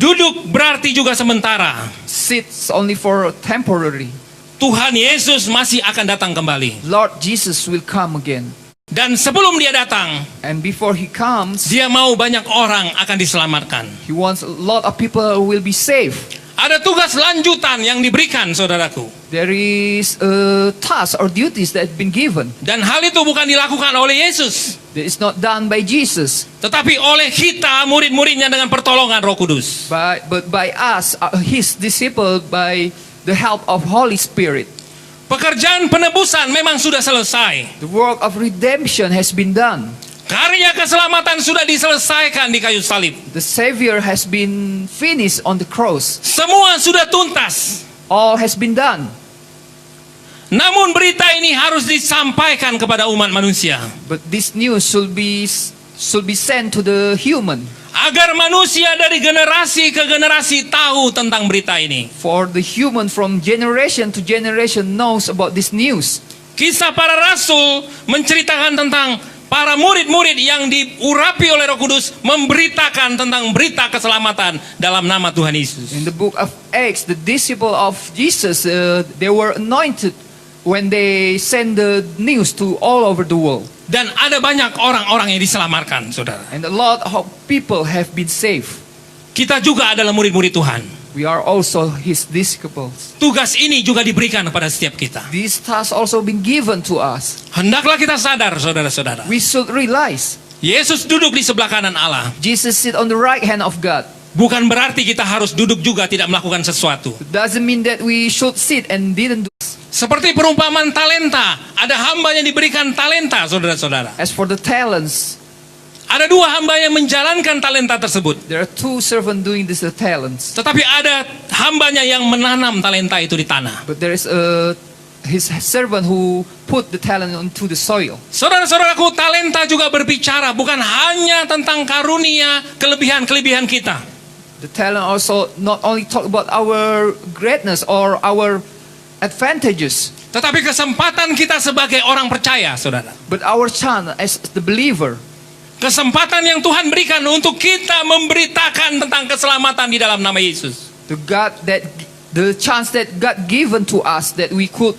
Duduk berarti juga sementara. Sits only for temporary. Tuhan Yesus masih akan datang kembali. Lord Jesus will come again. Dan sebelum dia datang, And before he comes, dia mau banyak orang akan diselamatkan. he wants a lot of people who will be saved. Ada tugas lanjutan yang diberikan, saudaraku. There is a task or duties that have been given. Dan hal itu bukan dilakukan oleh Yesus, That is not done by Jesus, tetapi oleh kita, murid-muridnya, dengan pertolongan Roh Kudus. but by us, his disciple, by the help of Holy Spirit. Pekerjaan penebusan memang sudah selesai. The work of redemption has been done. Karya keselamatan sudah diselesaikan di kayu salib. The Savior has been finished on the cross. Semua sudah tuntas. All has been done. Namun berita ini harus disampaikan kepada umat manusia, But this news should be sent to the human, agar manusia dari generasi ke generasi tahu tentang berita ini. for the human from generation to generation knows about this news. Kisah para rasul menceritakan tentang para murid-murid yang diurapi oleh Roh Kudus memberitakan tentang berita keselamatan dalam nama Tuhan Yesus. In the book of Acts, the disciple of Jesus, they were anointed when they send the news to all over the world. Dan ada banyak orang-orang yang diselamatkan, saudara. And a lot of people have been saved. Kita juga adalah murid-murid Tuhan. We are also his disciples. Tugas ini juga diberikan kepada setiap kita. This task also been given to us. Hendaklah kita sadar, saudara-saudara. We should realize Yesus duduk di sebelah kanan Allah. Jesus sit on the right hand of God. Bukan berarti kita harus duduk juga tidak melakukan sesuatu. It doesn't mean that we should sit and didn't do. Seperti perumpamaan talenta. Ada hamba yang diberikan talenta, saudara-saudara. As for the talents, Ada dua hamba yang menjalankan talenta tersebut. there are two servants doing this the talents. Tetapi ada hambanya yang menanam talenta itu di tanah. But there is his servant who put the talent into the soil. Saudara-saudaraku, talenta juga berbicara bukan hanya tentang karunia, kelebihan-kelebihan kita. The talent also not only talk about our greatness or our advantages, Tetapi kesempatan kita sebagai orang percaya, saudara. but our chance as the believer. Kesempatan yang Tuhan berikan untuk kita memberitakan tentang keselamatan di dalam nama Yesus. The chance that God given to us that we could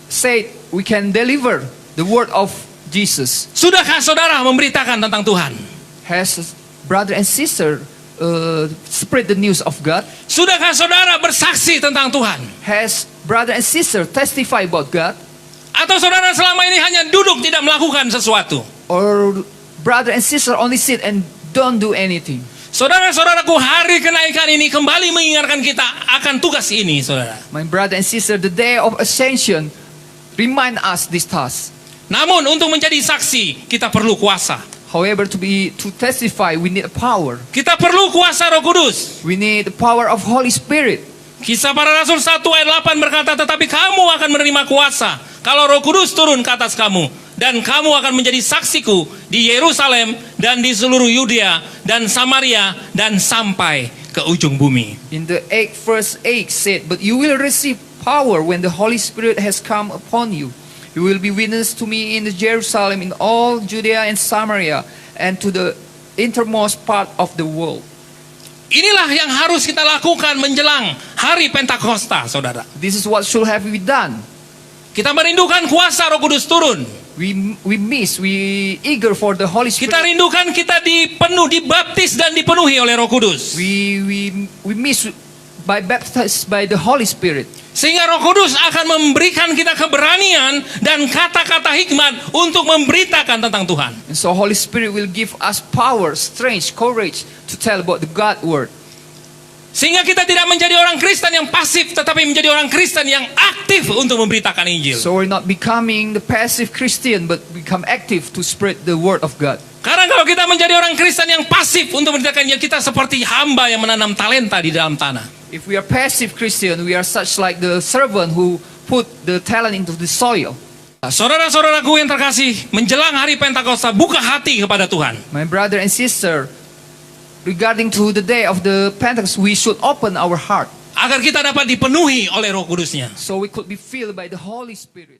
say we can deliver the word of Jesus. Sudahkah saudara memberitakan tentang Tuhan? Has brother and sister spread the news of God? Sudahkah saudara bersaksi tentang Tuhan? Has brother and sister testify about God? Atau saudara selama ini hanya duduk tidak melakukan sesuatu? Or brother and sister only sit and don't do anything? Saudara-saudaraku, hari kenaikan ini kembali mengingatkan kita akan tugas ini, saudara. My brother and sister, the day of ascension remind us this task. Namun untuk menjadi saksi, kita perlu kuasa. However, to testify, we need power. Kita perlu kuasa Roh Kudus. We need the power of Holy Spirit. Kisah para Rasul 1 ayat 8 berkata, tetapi kamu akan menerima kuasa kalau Roh Kudus turun ke atas kamu, dan kamu akan menjadi saksiku di Yerusalem dan di seluruh Yudea dan Samaria dan sampai ke ujung bumi. In the 8th verse 8 said, but you will receive power when the Holy Spirit has come upon you. You will be witness to me in Jerusalem, in all Judea and Samaria, and to the innermost part of the world. Inilah yang harus kita lakukan menjelang hari Pentakosta, saudara. This is what should have been done. Kita merindukan kuasa Roh Kudus turun. We eager for the Holy Spirit. Kita rindukan kita dibaptis dan dipenuhi oleh Roh Kudus. We miss by baptized by the Holy Spirit. Sehingga Roh Kudus akan memberikan kita keberanian dan kata-kata hikmat untuk memberitakan tentang Tuhan. And so Holy Spirit will give us power, strength, courage to tell about the God word. Sehingga kita tidak menjadi orang Kristen yang pasif, tetapi menjadi orang Kristen yang aktif untuk memberitakan Injil. So we're not becoming the passive Christian, but become active to spread the word of God. Karena kalau kita menjadi orang Kristen yang pasif untuk memberitakan Injil, kita seperti hamba yang menanam talenta di dalam tanah. If we are passive Christian, we are such like the servant who put the talent into the soil. Saudara-saudaraku yang terkasih, menjelang hari Pentakosta, buka hati kepada Tuhan. My brother and sister, regarding to the day of the Pentecost, we should open our heart Agar kita dapat dipenuhi oleh Roh Kudusnya. so we could be filled by the Holy Spirit.